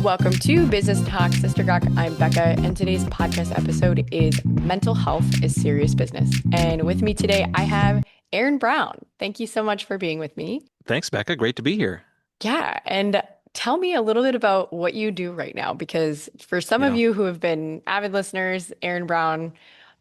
Welcome to Business Talk Sister Gawk. I'm Becca, and today's podcast episode is Mental Health is Serious Business. And with me today, I have Aaron Brown. Thank you so much for being with me. Thanks, Becca. Great to be here. Yeah, and tell me a little bit about what you do right now, because for some of Yeah. you who have been avid listeners, Aaron Brown,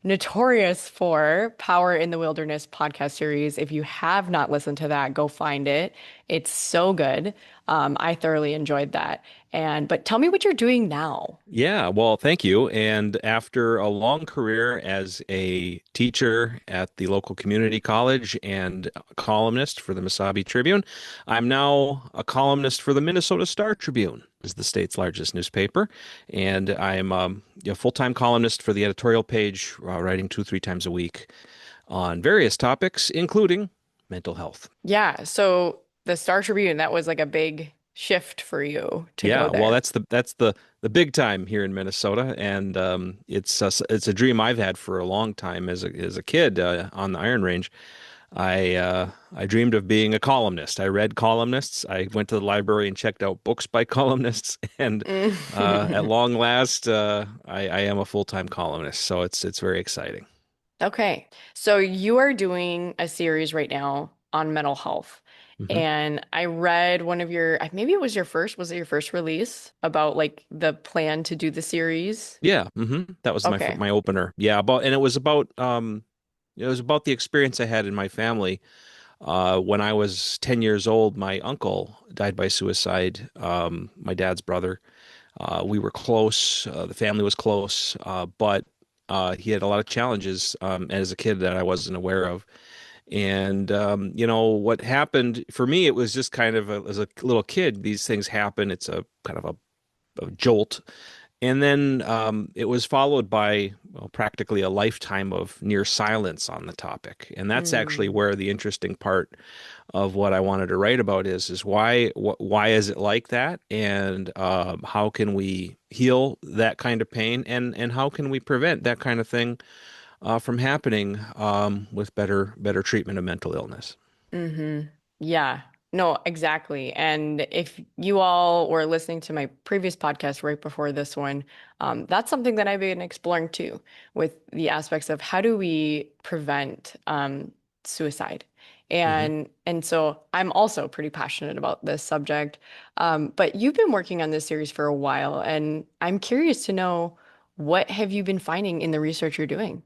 notorious for Power in the Wilderness podcast series. If you have not listened to that, go find it. It's so good. I thoroughly enjoyed that. But tell me what you're doing now. Yeah. Well, thank you. And after a long career as a teacher at the local community college and a columnist for the Minnesota Tribune, I'm now a columnist for the Minnesota Star Tribune, is the state's largest newspaper. And I'm a full-time columnist for the editorial page, writing 2, 3 times a week on various topics, including mental health. Yeah, so the Star Tribune, that was like a big shift for you to go Yeah, well, there. that's the big time here in Minnesota, and it's a dream I've had for a long time as a kid on the Iron Range. I dreamed of being a columnist. I read columnists. I went to the library and checked out books by columnists, and at Mm. long last, I am a full-time columnist. So it's very exciting. Okay. So you are doing a series right now on mental health. hmm And I read one of maybe it was was it your first release about like the plan to do the series? Yeah, that was Okay. my opener. Yeah, and it was about the experience I had in my family. When I was 10 years old, my uncle died by suicide, my dad's brother. We were close, the family was close, but he had a lot of challenges as a kid that I wasn't aware of. And what happened for me, it was just kind of as a little kid, these things happen. It's a kind of a jolt. And then it was followed by, well, practically a lifetime of near silence on the topic. And that's actually Mm, where the interesting part of what I wanted to write about is why is it like that, and how can we heal that kind of pain, and how can we prevent that kind of thing from happening with better treatment of mental illness. hmm Yeah. No, exactly. And if you all were listening to my previous podcast right before this one, that's something that I've been exploring too, with the aspects of how do we prevent suicide. hmm And so I'm also pretty passionate about this subject. But you've been working on this series for a while, and I'm curious to know what have you been finding in the research you're doing?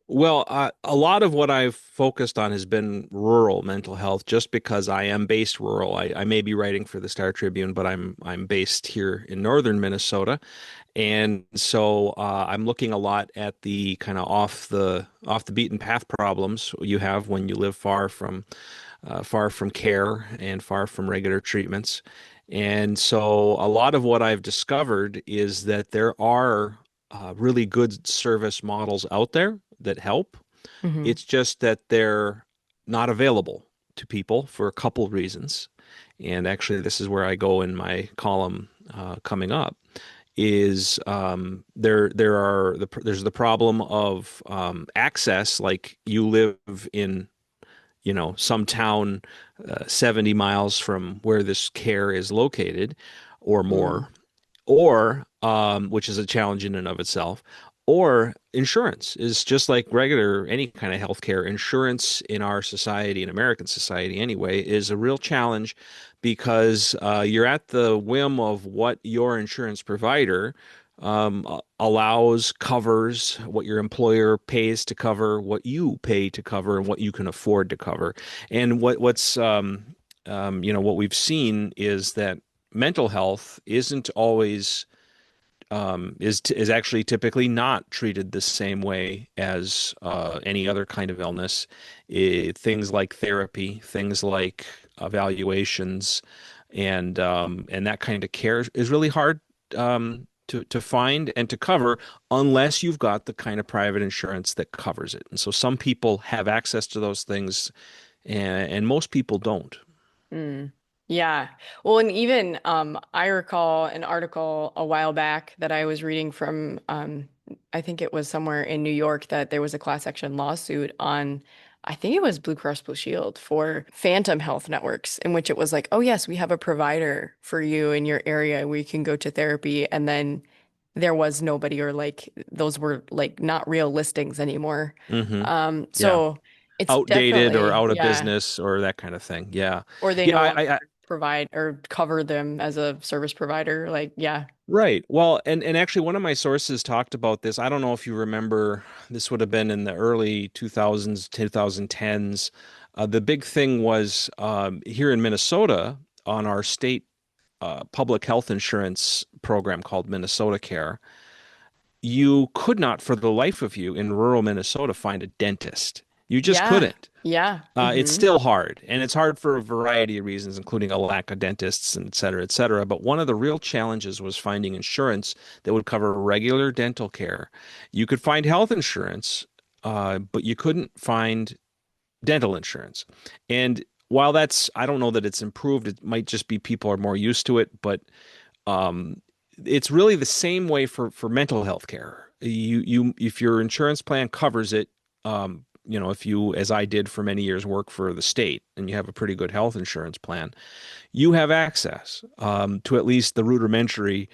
Well, a lot of what I've focused on has been rural mental health, just because I am based rural. I may be writing for the Star Tribune, but I'm based here in northern Minnesota, and so I'm looking a lot at the kind of off the beaten path problems you have when you live far from care and far from regular treatments. And so a lot of what I've discovered is that there are really good service models out there that help. Hmm. It's just that they're not available to people for a couple of reasons. And actually, this is where I go in my column coming up. Is there's the problem of access, like you live in some town 70 miles from where this care is located or Mm. more, or which is a challenge in and of itself, or insurance is just like regular any kind of healthcare. Insurance in our society, in American society anyway, is a real challenge because you're at the whim of what your insurance provider allows, covers, what your employer pays to cover, what you pay to cover, and what you can afford to cover. And what we've seen is that mental health isn't always is actually typically not treated the same way as any other kind of illness. Things like therapy, things like evaluations, and that kind of care is really hard to find and to cover unless you've got the kind of private insurance that covers it. And so some people have access to those things, and most people don't. Mm. Yeah. Well, and even I recall an article a while back that I was reading from I think it was somewhere in New York that there was a class action lawsuit on I think it was Blue Cross Blue Shield for phantom health networks, in which it was like, oh, yes, we have a provider for you in your area where you can go to therapy. And then there was nobody, or like those were like not real listings anymore. Hmm. Yeah. So it's Outdated or definitely, out of yeah. business or that kind of thing. Yeah. Or they Yeah. no longer provide or cover them as a service provider. Like, yeah. Right. Well, and actually one of my sources talked about this. I don't know if you remember, this would have been in the early 2000s, 2010s. The big thing was here in Minnesota on our state public health insurance program called Minnesota Care. You could not, for the life of you, in rural Minnesota, find a dentist. You just Yeah. couldn't. Yeah. It's still hard, and it's hard for a variety of reasons, including a lack of dentists and et cetera, et cetera. But one of the real challenges was finding insurance that would cover regular dental care. You could find health insurance, but you couldn't find dental insurance. And while that's, I don't know that it's improved, it might just be people are more used to it, but um, it's really the same way for mental health care. If your insurance plan covers it, if you, as I did for many years, work for the state and you have a pretty good health insurance plan, you have access to at least the rudimentary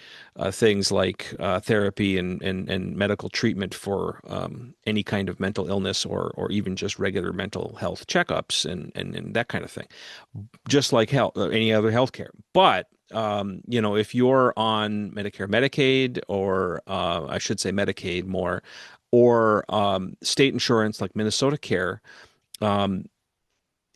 things like therapy and medical treatment for any kind of mental illness or even just regular mental health checkups and that kind of thing, just like health, any other health care. But if you're on Medicare, Medicaid, or I should say Medicaid more, or state insurance like Minnesota Care, um,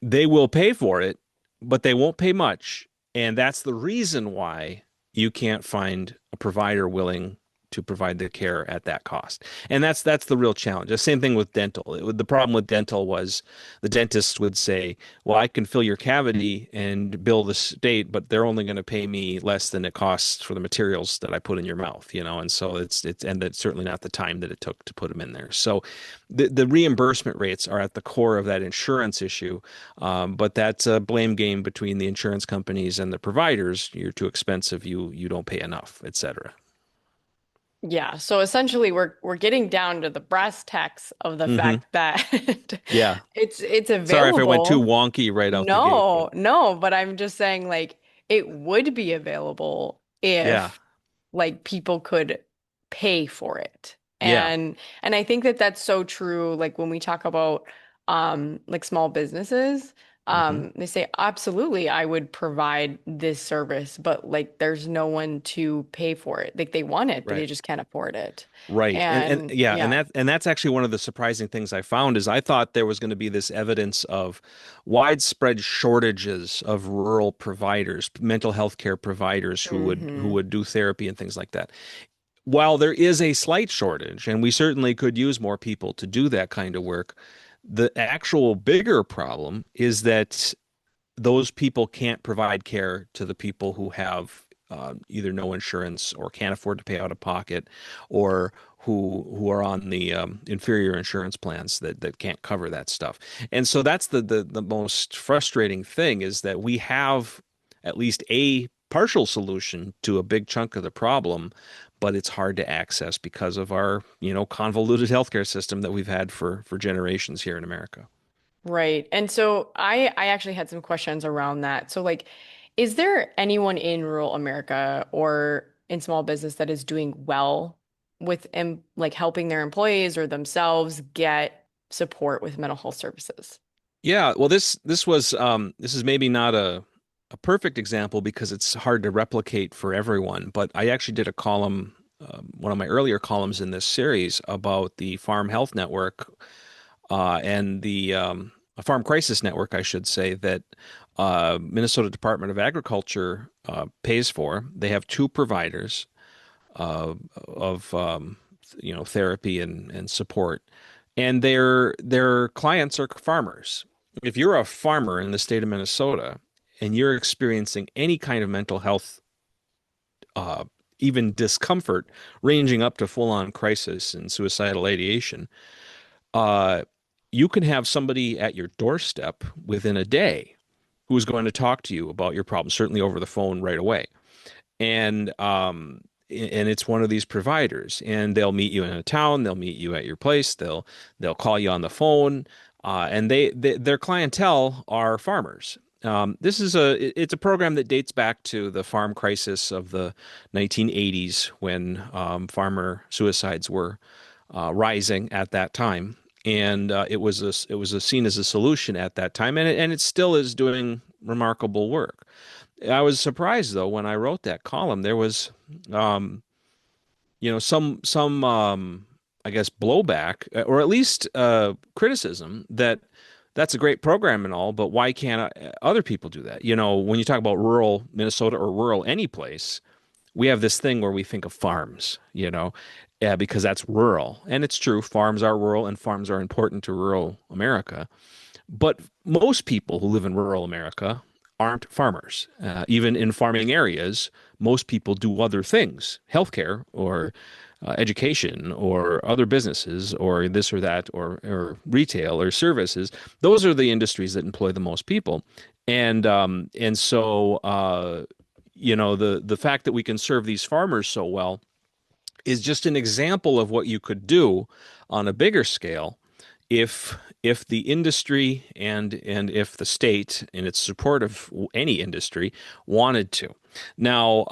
they will pay for it, but they won't pay much. And that's the reason why you can't find a provider willing to provide the care at that cost. And that's the real challenge. The same thing with dental. The problem with dental was the dentist would say, "Well, I can fill your cavity and bill the state, but they're only going to pay me less than it costs for the materials that I put in your mouth, you know." And so and that's certainly not the time that it took to put them in there. So the reimbursement rates are at the core of that insurance issue. But that's a blame game between the insurance companies and the providers. You're too expensive, you don't pay enough, et cetera. Yeah, so essentially we're getting down to the brass tacks of the Hmm. fact that Yeah. it's Sorry if I went too available. wonky right out the gate, but No, no, but I'm just saying like it would be available yeah. if like people could pay for it. Yeah. And I think that that's so true like when we talk about like small businesses, Hmm. they say absolutely I would provide this service, but like there's no one to pay for it. Like they want it, but they Right. just can't afford it. Right. And And yeah, yeah. and that's actually one of the surprising things I found is I thought there was going to be this evidence of widespread shortages of rural providers, mental health care providers who Hmm. would do therapy and things like that. While there is a slight shortage, and we certainly could use more people to do that kind of work, the actual bigger problem is that those people can't provide care to the people who have either no insurance or can't afford to pay out of pocket, or who are on the inferior insurance plans that can't cover that stuff. And so that's the most frustrating thing is that we have at least a partial solution to a big chunk of the problem, but it's hard to access because of our, convoluted healthcare system that we've had for generations here in America. Right. And so I actually had some questions around that. So like, is there anyone in rural America or in small business that is doing well with like helping their employees or themselves get support with mental health services? Yeah, well, this is maybe not a perfect example because it's hard to replicate for everyone. But I actually did a column, one of my earlier columns in this series about the Farm Health Network and the Farm Crisis Network, I should say, that Minnesota Department of Agriculture pays for. They have two providers of therapy and support, and their clients are farmers. If you're a farmer in the state of Minnesota and you're experiencing any kind of mental health, uh, even discomfort, ranging up to full-on crisis and suicidal ideation, uh, you can have somebody at your doorstep within a day who is going to talk to you about your problem, certainly over the phone right away. And it's one of these providers, and they'll meet you in a town, they'll meet you at your place, they'll call you on the phone. and their clientele are farmers. It's a program that dates back to the farm crisis of the 1980s when farmer suicides were rising at that time, and it was seen as a solution at that time, and it still is doing remarkable work. I was surprised though when I wrote that column. There was um, some I guess blowback or at least criticism that that's a great program and all, but why can't other people do that? When you talk about rural Minnesota or rural any place, we have this thing where we think of farms, because that's rural. And it's true, farms are rural and farms are important to rural America. But most people who live in rural America aren't farmers. Even in farming areas, most people do other things, healthcare or education or other businesses or this or that or retail or services. Those are the industries that employ the most people. And the fact that we can serve these farmers so well is just an example of what you could do on a bigger scale if the industry and if the state in its support of any industry wanted to. Now,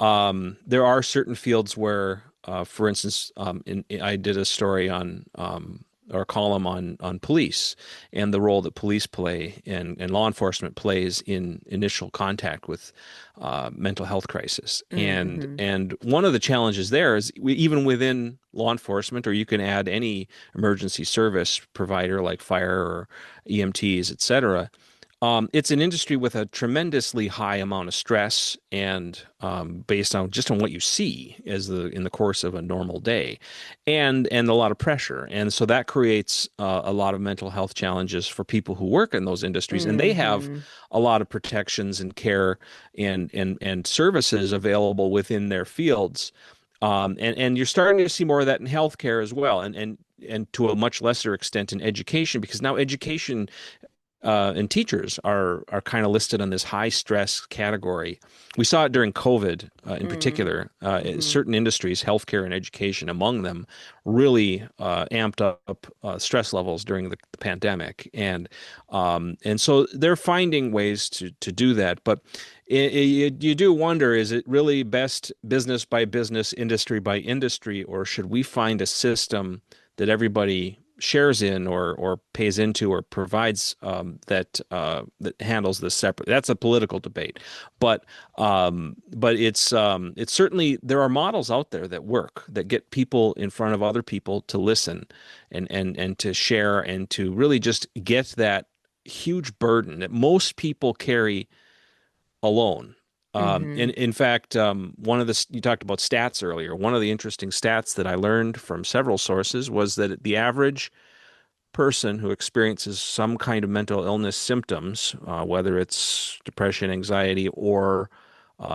there are certain fields where, for instance, I did a story on or a column on police and the role that police play and law enforcement plays in initial contact with mental health crisis. And Mm-hmm. and one of the challenges there is even within law enforcement, or you can add any emergency service provider like fire or EMTs, et cetera. It's an industry with a tremendously high amount of stress and based on just on what you see as in the course of a normal day, and a lot of pressure, and so that creates a lot of mental health challenges for people who work in those industries, and they have Mm-hmm. a lot of protections and care and services available within their fields, and you're starting to see more of that in healthcare as well, and to a much lesser extent in education, because now education and teachers are kind of listed on this high stress category. We saw it during COVID, in particular. Mm-hmm. Certain industries, healthcare and education among them, really amped up stress levels during the pandemic, and so they're finding ways to do that. But you do wonder: is it really best business by business, industry by industry, or should we find a system that everybody shares in or pays into or provides that handles this separately? That's a political debate, but it's certainly there are models out there that work that get people in front of other people to listen and to share and to really just get that huge burden that most people carry alone. Mm-hmm. In fact, one of the you talked about stats earlier. One of the interesting stats that I learned from several sources was that the average person who experiences some kind of mental illness symptoms, whether it's depression, anxiety, or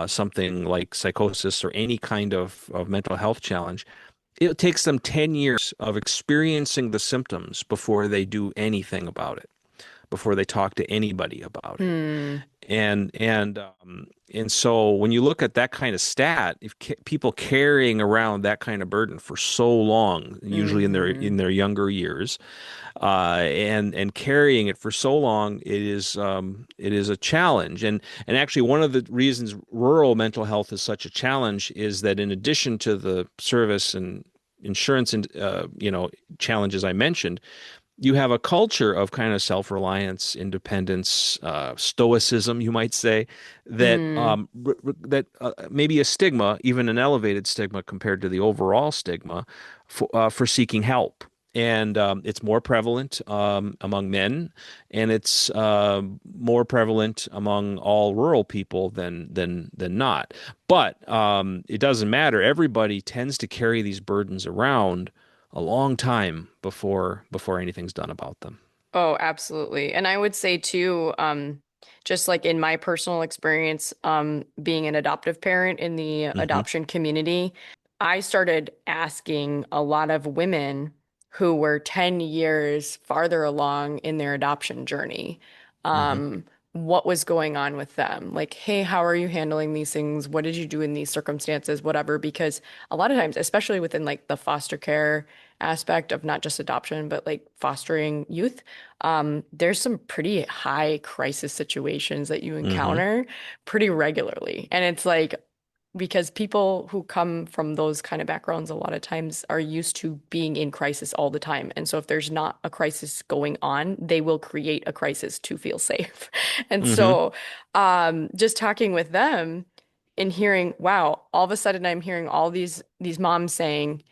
something like psychosis or any kind of mental health challenge, it takes them 10 years of experiencing the symptoms before they do anything about it, before they talk to anybody about it. Mm-hmm. And so when you look at that kind of stat, if people carrying around that kind of burden for so long, usually in Mm-hmm. their younger years, and carrying it for so long, it is a challenge. And actually, one of the reasons rural mental health is such a challenge is that in addition to the service and insurance and challenges I mentioned, you have a culture of kind of self-reliance, independence, stoicism, you might say, that Mm-hmm. maybe a stigma, even an elevated stigma compared to the overall stigma for seeking help. And it's more prevalent among men, and it's more prevalent among all rural people than not. But it doesn't matter. Everybody tends to carry these burdens around a long time before anything's done about them. Oh, absolutely. And I would say too, just like in my personal experience, being an adoptive parent in the Hmm. adoption community, I started asking a lot of women who were 10 years farther along in their adoption journey, Hmm. um, what was going on with them. Like, hey, how are you handling these things? What did you do in these circumstances? Whatever. Because a lot of times, especially within like the foster care aspect of not just adoption, but like fostering youth, there's some pretty high crisis situations that you Hmm. encounter pretty regularly. And it's like, because people who come from those kind of backgrounds a lot of times are used to being in crisis all the time. And so if there's not a crisis going on, they will create a crisis to feel safe. And Hmm. so just talking with them and hearing, wow, all of a sudden I'm hearing all these moms saying,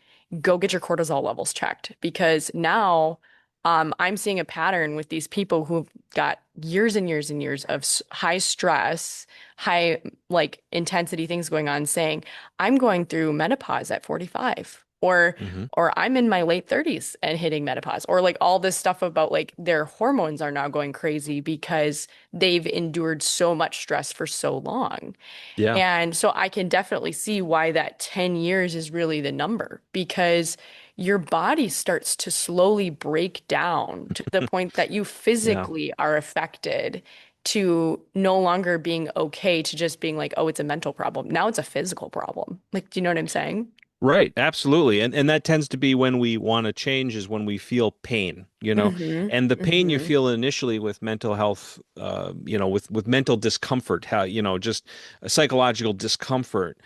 go get your cortisol levels checked because now I'm seeing a pattern with these people who've got years and years and years of high stress, high like intensity things going on, saying, I'm going through menopause at 45. Hmm. Or I'm in my late 30s and hitting menopause, or like all this stuff about like their hormones are now going crazy because they've endured so much stress for so long. Yeah. And so I can definitely see why that 10 years is really the number because your body starts to slowly break down to the point that you Yeah. physically are affected to no longer being okay to just being like, oh, it's a mental problem. Now it's a physical problem. Like, do you know what I'm saying? Right, absolutely. And that tends to be when we want to change is when we feel pain, you know. Mm-hmm. And the pain you Mm-hmm. feel initially with mental health, with mental discomfort, how, just a psychological discomfort.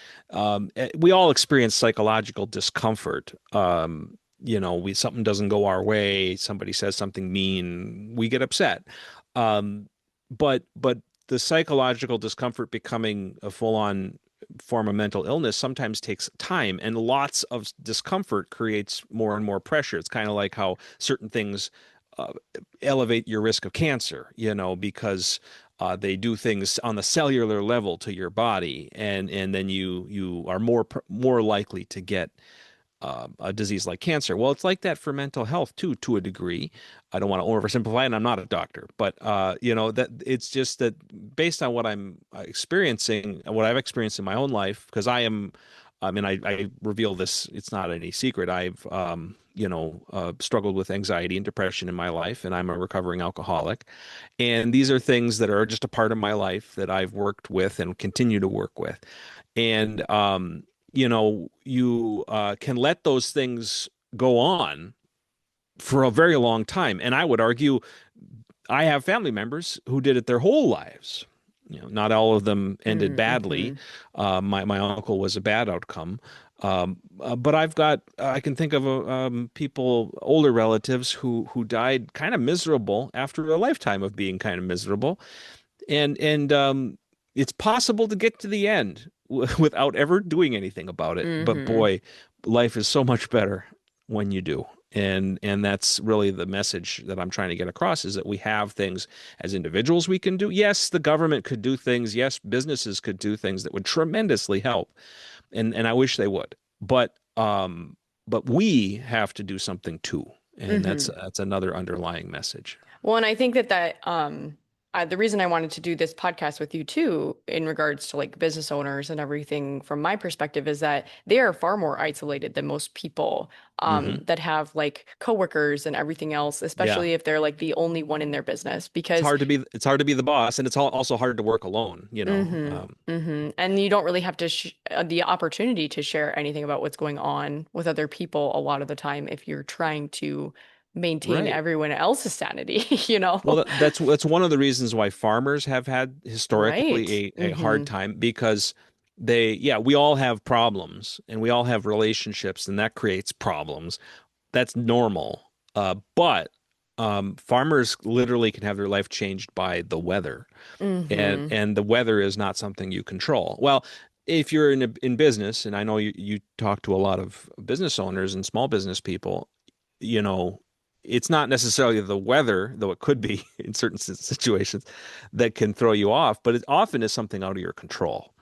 We all experience psychological discomfort. We something doesn't go our way, somebody says something mean, we get upset. Um, but the psychological discomfort becoming a full-on form of mental illness sometimes takes time, and lots of discomfort creates more and more pressure. It's kind of like how certain things uh, elevate your risk of cancer, because they do things on the cellular level to your body, and then you are more likely to get a disease like cancer. Well, it's like that for mental health too, to a degree. I don't want to oversimplify, and I'm not a doctor, but that it's just that based on what I'm experiencing, what I've experienced in my own life, because I am, I mean, I reveal this, it's not any secret. I've, struggled with anxiety and depression in my life, and I'm a recovering alcoholic. And these are things that are just a part of my life that I've worked with and continue to work with. And you can let those things go on for a very long time. And I would argue I have family members who did it their whole lives. Not all of them ended badly. Mm-hmm. My uncle was a bad outcome. But I can think of people, older relatives who died kind of miserable after a lifetime of being kind of miserable. And it's possible to get to the end without ever doing anything about it. But Mm-hmm. boy, life is so much better when you do. And that's really the message that I'm trying to get across is that we have things as individuals we can do. Yes, the government could do things. Yes, businesses could do things that would tremendously help. And I wish they would. But we have to do something too. And that's Mm-hmm. that's another underlying message. Well, and I think that the reason I wanted to do this podcast with you too, in regards to like business owners and everything, from my perspective, is that they are far more isolated than most people Hmm. that have like coworkers and everything else, Yeah. especially if they're like the only one in their business. It's Because hard to be the boss, and it's also hard to work alone. And you don't really have to sh the opportunity to share anything about what's going on with other people a lot of the time if you're trying to maintain Right. everyone else's sanity, you know? Well, that's one of the reasons why farmers have had Right. historically a hard time because we all have problems and we all have relationships, and that creates problems. That's normal. But farmers literally can have their life changed by the weather. and Hmm. and the weather is not something you control. Well, if you're in business, and I know you talk to a lot of business owners and small business people, you know, it's not necessarily the weather, though it could be in certain situations, that can throw you off, but it often is something out of your control.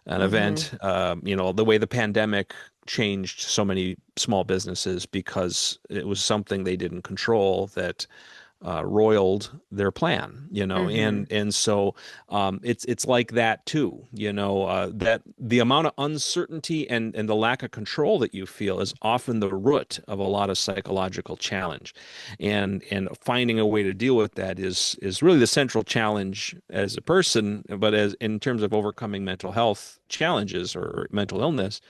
An Hmm. event, the way the pandemic changed so many small businesses because it was something they didn't control that roiled their plan, Mm-hmm. and so it's like that too, that the amount of uncertainty and the lack of control that you feel is often the root of a lot of psychological challenge, and finding a way to deal with that is really the central challenge as a person, but as in terms of overcoming mental health challenges or mental illness,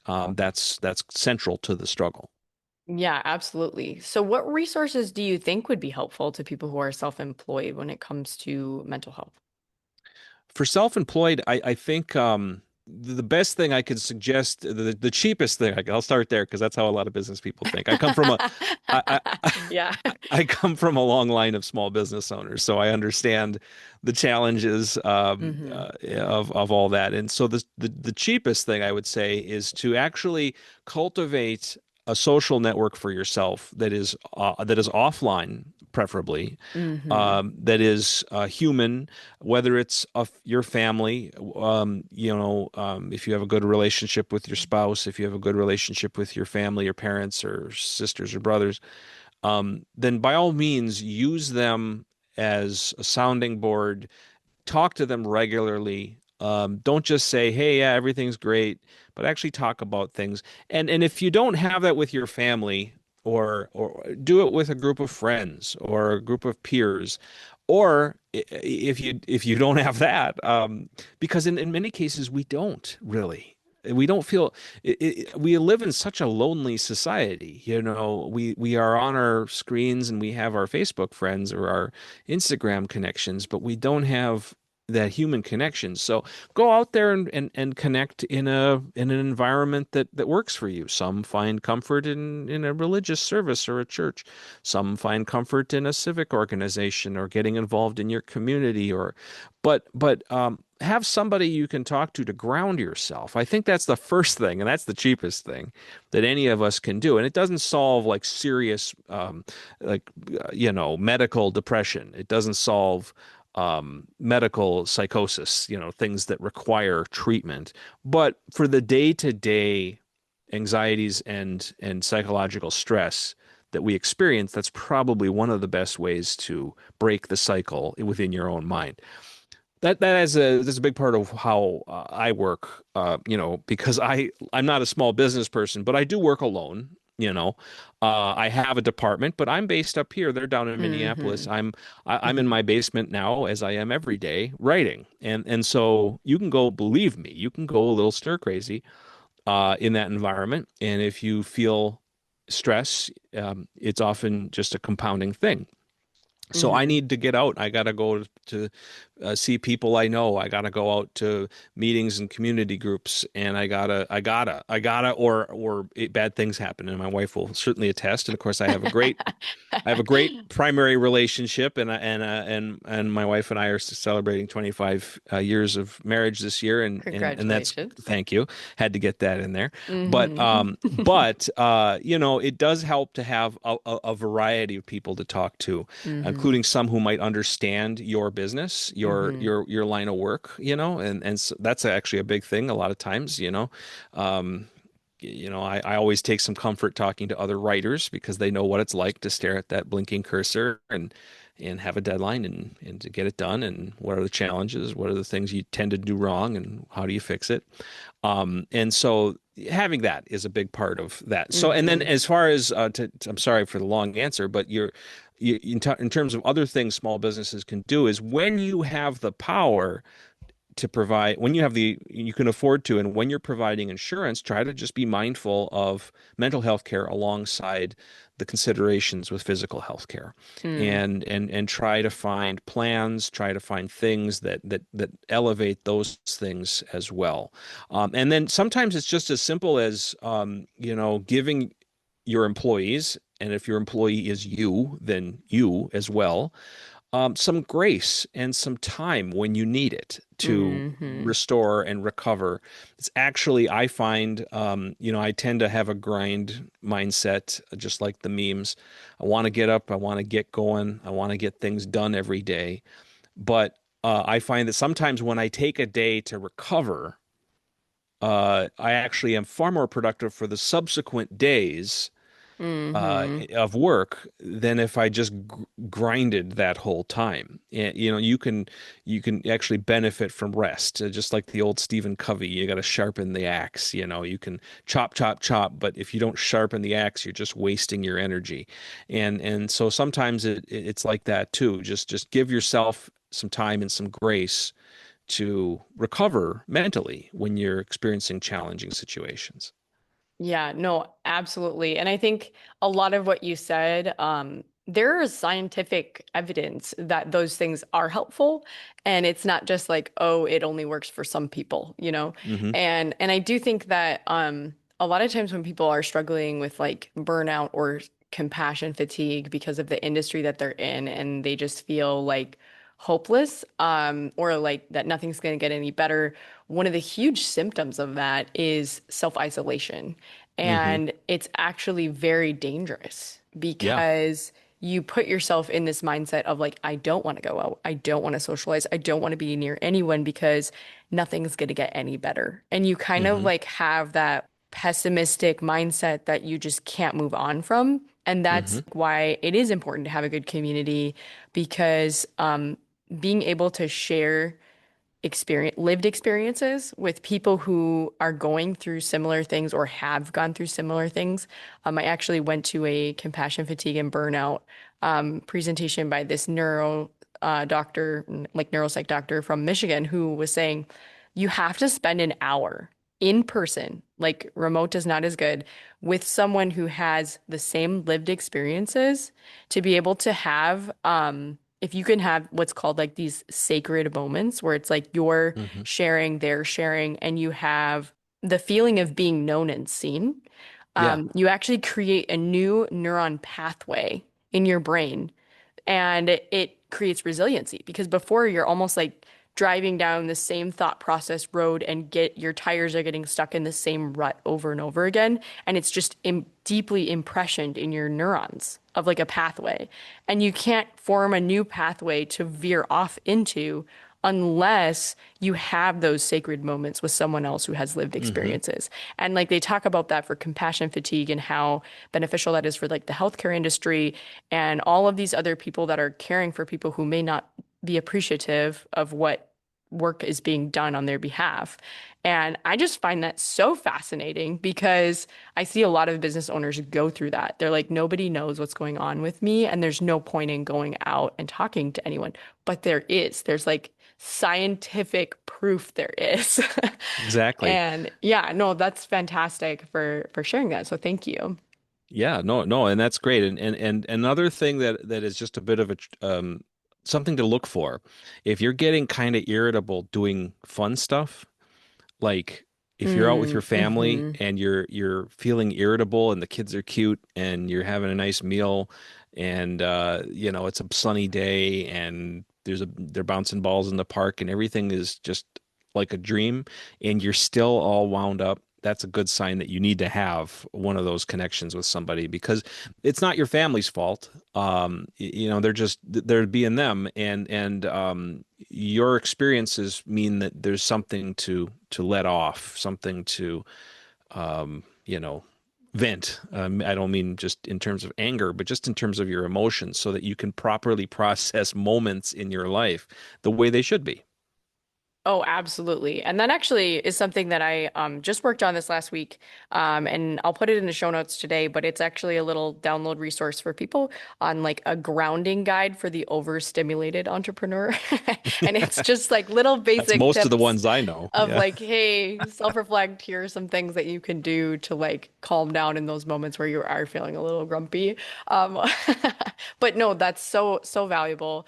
that's central to the struggle. Yeah, absolutely. So what resources do you think would be helpful to people who are self-employed when it comes to mental health? For self-employed, I think the best thing I could suggest, the cheapest thing, I'll start there because that's how a lot of business people think. I, Yeah. I come from a long line of small business owners, so I understand the challenges Mm-hmm. of all that. And so the cheapest thing I would say is to actually cultivate a social network for yourself that is offline, preferably, Mm-hmm. that is human, whether it's your family, if you have a good relationship with your spouse, if you have a good relationship with your family, your parents or sisters or brothers, then by all means use them as a sounding board. Talk to them regularly. Don't just say, "Hey, yeah, everything's great," but actually talk about things. And if you don't have that with your family, or do it with a group of friends or a group of peers, or if you don't have that, because in many cases we don't really. We don't feel we live in such a lonely society. We are on our screens and we have our Facebook friends or our Instagram connections, but we don't have that human connection. So go out there and connect in an environment that works for you. Some find comfort in a religious service or a church. Some find comfort in a civic organization or getting involved in your community, but have somebody you can talk to ground yourself. I think that's the first thing, and that's the cheapest thing that any of us can do. And it doesn't solve like serious, like, medical depression. It doesn't solve medical psychosis, things that require treatment. But for the day-to-day anxieties and psychological stress that we experience, that's probably one of the best ways to break the cycle within your own mind. That's a big part of how I work, because I'm not a small business person, but I do work alone. I have a department, but I'm based up here. They're down in Minneapolis. Mm-hmm. I'm in Mm-hmm. my basement now, as I am every day, writing, and so you can go, believe me, you can go a little stir crazy in that environment, and if you feel stress, it's often just a compounding thing. So I Mm-hmm. need to get out. I got to go to see people I know. I got to go out to meetings and community groups, and bad things happen. And my wife will certainly attest. And of course, I have a great primary relationship, and my wife and I are celebrating 25 years of marriage this year, and that's Congratulations. thank you. Had to get that in there, but Mm-hmm. it does help to have a variety of people to talk to, Mm-hmm. including some who might understand your business, Mm-hmm. your line of work, and so that's actually a big thing a lot of times. Um, I always take some comfort talking to other writers because they know what it's like to stare at that blinking cursor and have a deadline and to get it done, and what are the challenges, what are the things you tend to do wrong, and how do you fix it. And so having that is a big part of that. So, and then Mm-hmm. as far as I'm sorry for the long answer, but in terms of other things small businesses can do is when you have the power to provide, when you can afford to, and when you're providing insurance, try to just be mindful of mental health care alongside the considerations with physical health care, Mm. and try to find plans, try to find things that elevate those things as well. And then sometimes it's just as simple as giving your employees, and if your employee is you, then you as well, some grace and some time when you need it to Mm-hmm. restore and recover. It's actually, I find, I tend to have a grind mindset, just like the memes. I want to get up, I want to get going, I want to get things done every day. But I find that sometimes when I take a day to recover, I actually am far more productive for the subsequent days of work than if I just grinded that whole time. And, you can actually benefit from rest, just like the old Stephen Covey. You got to sharpen the axe. You can chop, chop, chop, but if you don't sharpen the axe, you're just wasting your energy. And so sometimes it's like that too. Just give yourself some time and some grace to recover mentally when you're experiencing challenging situations. Yeah, no, absolutely. And I think a lot of what you said, there is scientific evidence that those things are helpful. And it's not just like, oh, it only works for some people, you know? Hmm. And I do think that a lot of times when people are struggling with like burnout or compassion fatigue because of the industry that they're in and they just feel like hopeless, or like that nothing's going to get any better, one of the huge symptoms of that is self-isolation. Hmm. And it's actually very dangerous Yeah. because you put yourself in this mindset of like, I don't want to go out. I don't want to socialize. I don't want to be near anyone because nothing's going to get any better. And you kind of Hmm. like have that pessimistic mindset that you just can't move on from. And that's Hmm. why it is important to have a good community because being able to share lived experiences with people who are going through similar things or have gone through similar things. I actually went to a compassion fatigue and burnout presentation by this doctor, like neuropsych doctor from Michigan, who was saying you have to spend an hour in person, like remote is not as good, with someone who has the same lived experiences to be able to have if you can have what's called like these sacred moments where it's like you're Hmm. sharing, they're sharing, and you have the feeling of being known and seen, Yeah. you actually create a new neuron pathway in your brain and it creates resiliency because before you're almost like driving down the same thought process road and get your tires are getting stuck in the same rut over and over again and it's just deeply impressioned in your neurons of like a pathway and you can't form a new pathway to veer off into unless you have those sacred moments with someone else who has lived Hmm. experiences. And like they talk about that for compassion fatigue and how beneficial that is for like the healthcare industry and all of these other people that are caring for people who may not be appreciative of what work is being done on their behalf. And I just find that so fascinating because I see a lot of business owners go through that. They're like, nobody knows what's going on with me, and there's no point in going out and talking to anyone. But there is. There's like scientific proof there is. Exactly. And yeah, no, that's fantastic for sharing that. So thank you. Yeah, no, no, and that's great. And another thing that is just a bit of a something to look for. If you're getting kind of irritable doing fun stuff, like if you're out with your family Mm-hmm. and you're feeling irritable and the kids are cute and you're having a nice meal and it's a sunny day and they're bouncing balls in the park and everything is just like a dream and you're still all wound up, that's a good sign that you need to have one of those connections with somebody because it's not your family's fault. They're being them and your experiences mean that there's something to let off, something to um, you know, vent. I don't mean just in terms of anger, but just in terms of your emotions, so that you can properly process moments in your life the way they should be. Oh, absolutely. And that actually is something that I just worked on this last week. And I'll put it in the show notes today, but it's actually a little download resource for people on like a grounding guide for the overstimulated entrepreneur. And it's just like little That's basic most of the tips ones I know. of Yeah. like, hey, self-reflect, here are some things that you can do to like calm down in those moments where you are feeling a little grumpy. Um, but no, that's so valuable.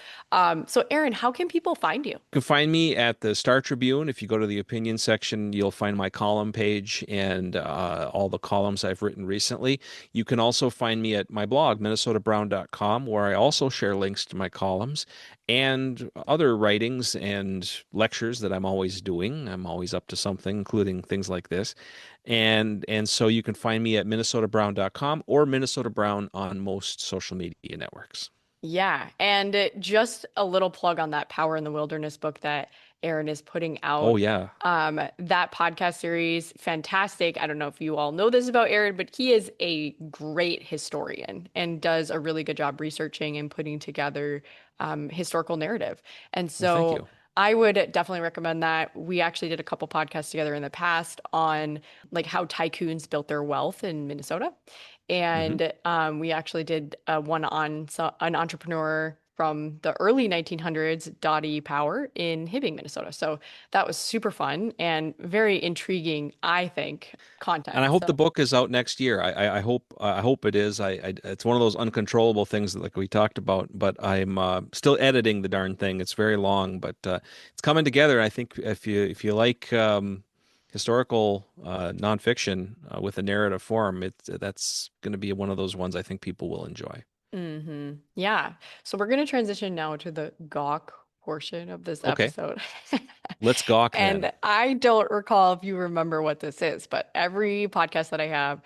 So Aaron, how can people find you? You can find me at the Star Tribune. If you go to the opinion section, you'll find my column page and all the columns I've written recently. You can also find me at my blog, minnesotabrown.com, where I also share links to my columns and other writings and lectures that I'm always doing. I'm always up to something, including things like this. And so you can find me at minnesotabrown.com or Minnesota Brown on most social media networks. Yeah, and just a little plug on that Power in the Wilderness book that Aaron is putting Oh out. yeah. That podcast series, fantastic. I don't know if you all know this about Aaron, but he is a great historian and does a really good job researching and putting together historical narrative. And Well, thank so you. I would definitely recommend that. We actually did a couple podcasts together in the past on like how tycoons built their wealth in Minnesota. Hmm. And we actually did one on an entrepreneur from the early 1900s, Dottie Power in Hibbing, Minnesota. So that was super fun and very intriguing, I think, And I content. hope the So, book is out next year. I hope it is. It's one of those uncontrollable things that like we talked about, but I'm still editing the darn thing. It's very long, but it's coming together. I think if you like historical nonfiction with a narrative form, that's going to be one of those ones I think people will enjoy. yeah. So we're going to transition now to the gawk portion of this Okay, episode. let's gawk then. And I don't recall if you remember what this is, but every podcast that I have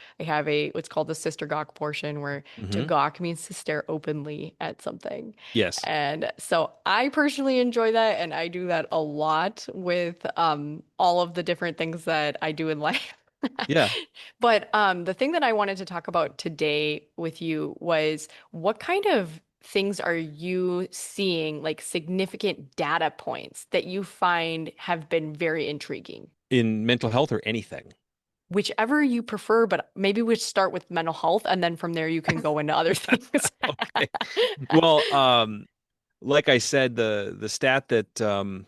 a what's called the sister gawk portion where to Hmm. gawk means to stare openly at something. Yes. And so I personally enjoy that and I do that a lot with all of the different things that I do in life. Yeah. But the thing that I wanted to talk about today with you was what kind of things are you seeing, like significant data points that you find have been very intriguing? In mental health or anything. Whichever you prefer, but maybe we start with mental health and then from there you can go into other things. Okay. Well, like I said, the stat that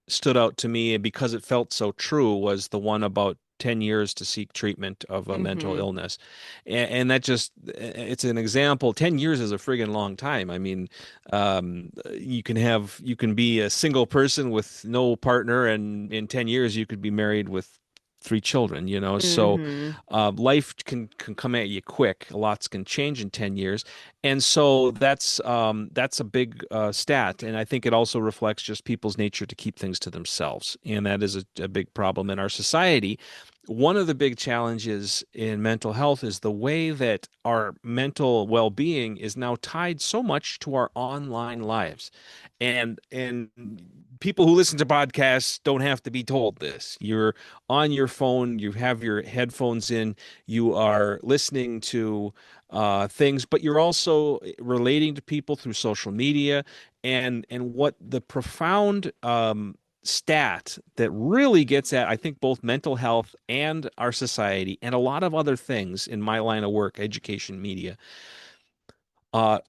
stood out to me because it felt so true was the one about 10 years to seek treatment of a mental Hmm. illness. And that just, it's an example. 10 years is a friggin' long time. I mean, you can be a single person with no partner, and in 10 years, you could be married with three children, you know? So, Hmm. life can come at you quick. Lots can change in 10 years. And so that's a big stat, and I think it also reflects just people's nature to keep things to themselves, and that is a big problem in our society. One of the big challenges in mental health is the way that our mental well-being is now tied so much to our online lives, and people who listen to podcasts don't have to be told this. You're on your phone, you have your headphones in, you are listening to things, but you're also relating to people through social media. And what the profound stat that really gets at, I think, both mental health and our society and a lot of other things in my line of work, education, media,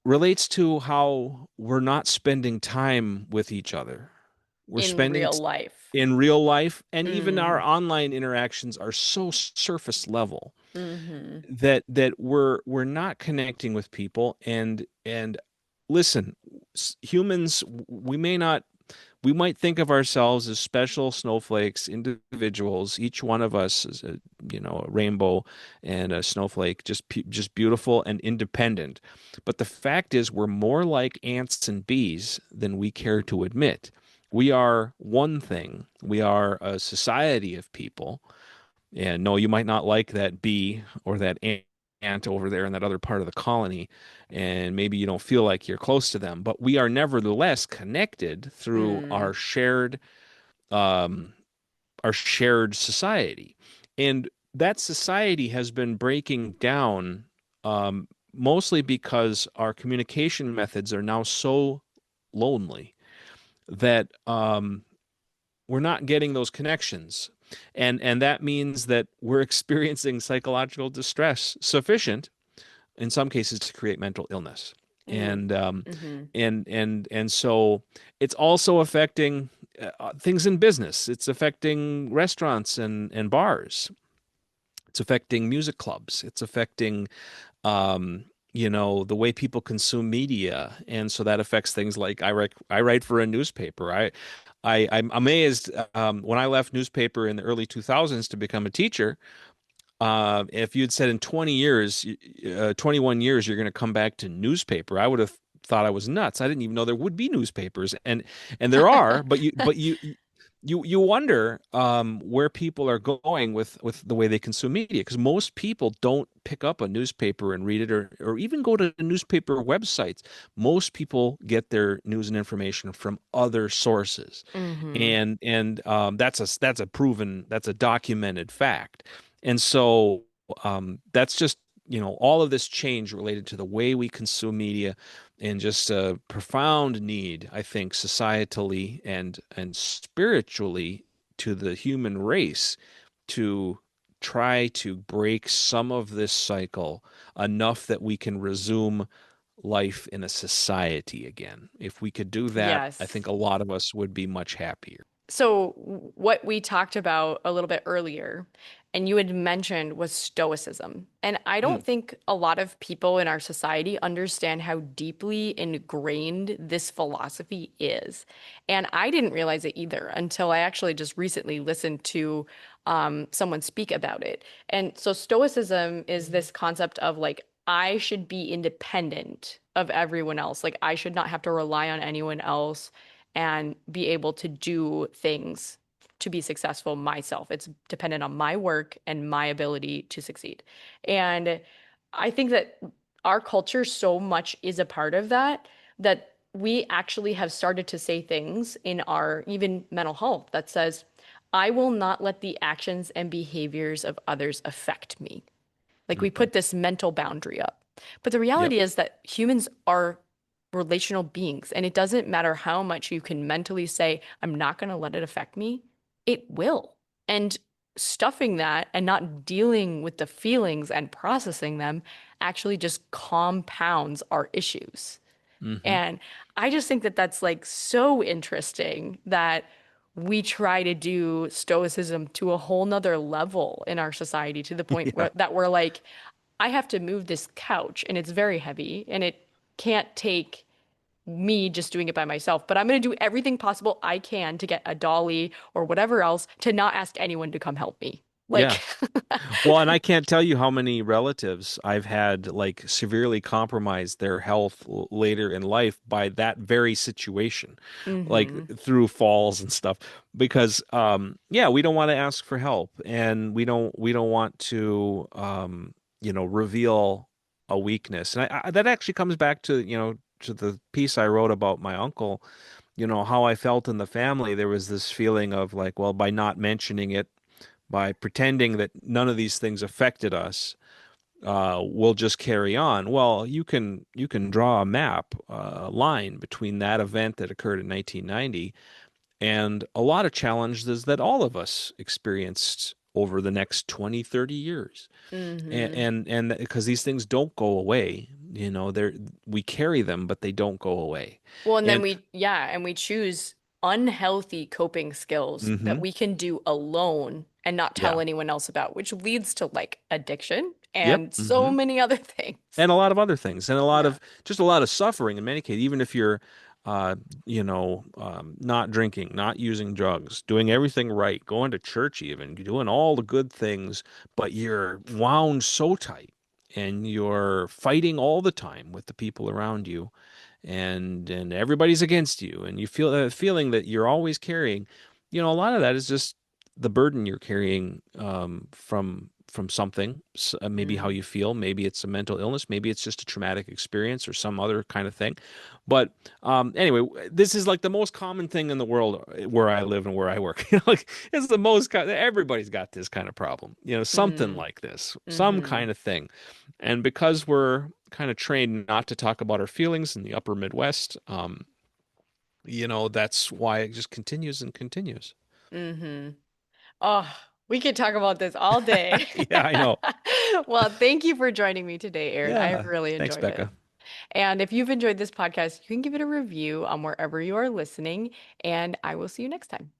relates to how we're not spending time with each other. We're In spending real life. in real life, and even our Hmm. online interactions are so surface level Hmm. that we're not connecting with people. And listen, humans, we might think of ourselves as special snowflakes, individuals. Each one of us is a rainbow and a snowflake, just beautiful and independent. But the fact is, we're more like ants and bees than we care to admit. We are one thing. We are a society of people. And no, you might not like that bee or that ant over there in that other part of the colony, and maybe you don't feel like you're close to them, but we are nevertheless connected through Mm. um, our shared society. And that society has been breaking down mostly because our communication methods are now so lonely that we're not getting those connections. And that means that we're experiencing psychological distress sufficient in some cases to create mental illness. Mm. And Hmm. and so it's also affecting things in business. It's affecting restaurants and bars. It's affecting music clubs. It's affecting um, the way people consume media, and so that affects things like I write for a newspaper. I'm amazed when I left newspaper in the early 2000s to become a teacher. If you'd said in 20 years, 21 years, you're going to come back to newspaper, I would have thought I was nuts. I didn't even know there would be newspapers, and there are, but you wonder where people are going with the way they consume media, because most people don't pick up a newspaper and read it, or even go to newspaper websites. Most people get their news and information from other sources, Mm-hmm. and that's a documented fact. And so that's just, all of this change related to the way we consume media, and just a profound need, I think, societally and spiritually, to the human race, to try to break some of this cycle enough that we can resume life in a society again. If we could do that, I Yes. think a lot of us would be much happier. So, what we talked about a little bit earlier, and you had mentioned, was stoicism. And I don't Mm, think a lot of people in our society understand how deeply ingrained this philosophy is. And I didn't realize it either until I actually just recently listened to someone speak about it. And so, stoicism is this concept of like, I should be independent of everyone else. Like, I should not have to rely on anyone else and be able to do things to be successful myself. It's dependent on my work and my ability to succeed. And I think that our culture so much is a part of that, that we actually have started to say things in our even mental health that says, I will not let the actions and behaviors of others affect me. Like we mhm. put this mental boundary up. But the Yep. reality is that humans are relational beings, and it doesn't matter how much you can mentally say, I'm not going to let it affect me, it will. And stuffing that and not dealing with the feelings and processing them actually just compounds our issues. Hmm. And I just think that that's like so interesting that we try to do stoicism to a whole nother level in our society to the point Yeah. that we're like, I have to move this couch and it's very heavy and it can't take me just doing it by myself, but I'm going to do everything possible I can to get a dolly or whatever else to not ask anyone to come help me. Yeah. Like, Well, and I can't tell you how many relatives I've had like severely compromise their health later in life by that very situation, like hmm through falls and stuff. Because yeah, we don't want to ask for help, and we don't want to reveal a weakness. And that actually comes back to, to the piece I wrote about my uncle, how I felt in the family. There was this feeling of like, well, by not mentioning it, by pretending that none of these things affected us, we'll just carry on. Well, you can draw a map, a line between that event that occurred in 1990 and a lot of challenges that all of us experienced over the next 20, 30 years. hmm And because these things don't go away, we carry them, but they don't go away. Well, and then And we choose unhealthy coping skills that hmm we can do alone and not tell yeah. anyone else about, which leads to like addiction Yep. and so many other things. And a lot of other things, and Yeah. a lot of suffering in many cases, even if you're not drinking, not using drugs, doing everything right, going to church, even doing all the good things, but you're wound so tight, and you're fighting all the time with the people around you, and everybody's against you, and you feel that feeling that you're always carrying. A lot of that is just the burden you're carrying, from something, maybe how Mm. you feel, maybe it's a mental illness, maybe it's just a traumatic experience or some other kind of thing. But anyway, this is like the most common thing in the world, where I live and where I work. Like, it's the most everybody's got this kind of problem, something Mm. like this, some hmm kind of thing. And because we're kind of trained not to talk about our feelings in the upper Midwest, that's why it just continues and continues. hmm Oh, we could talk about this all day. Yeah, I know. Well, thank you for joining me today, Aaron. I Yeah. really Thanks, enjoyed it. Becca. And if you've enjoyed this podcast, you can give it a review on wherever you are listening, and I will see you next time.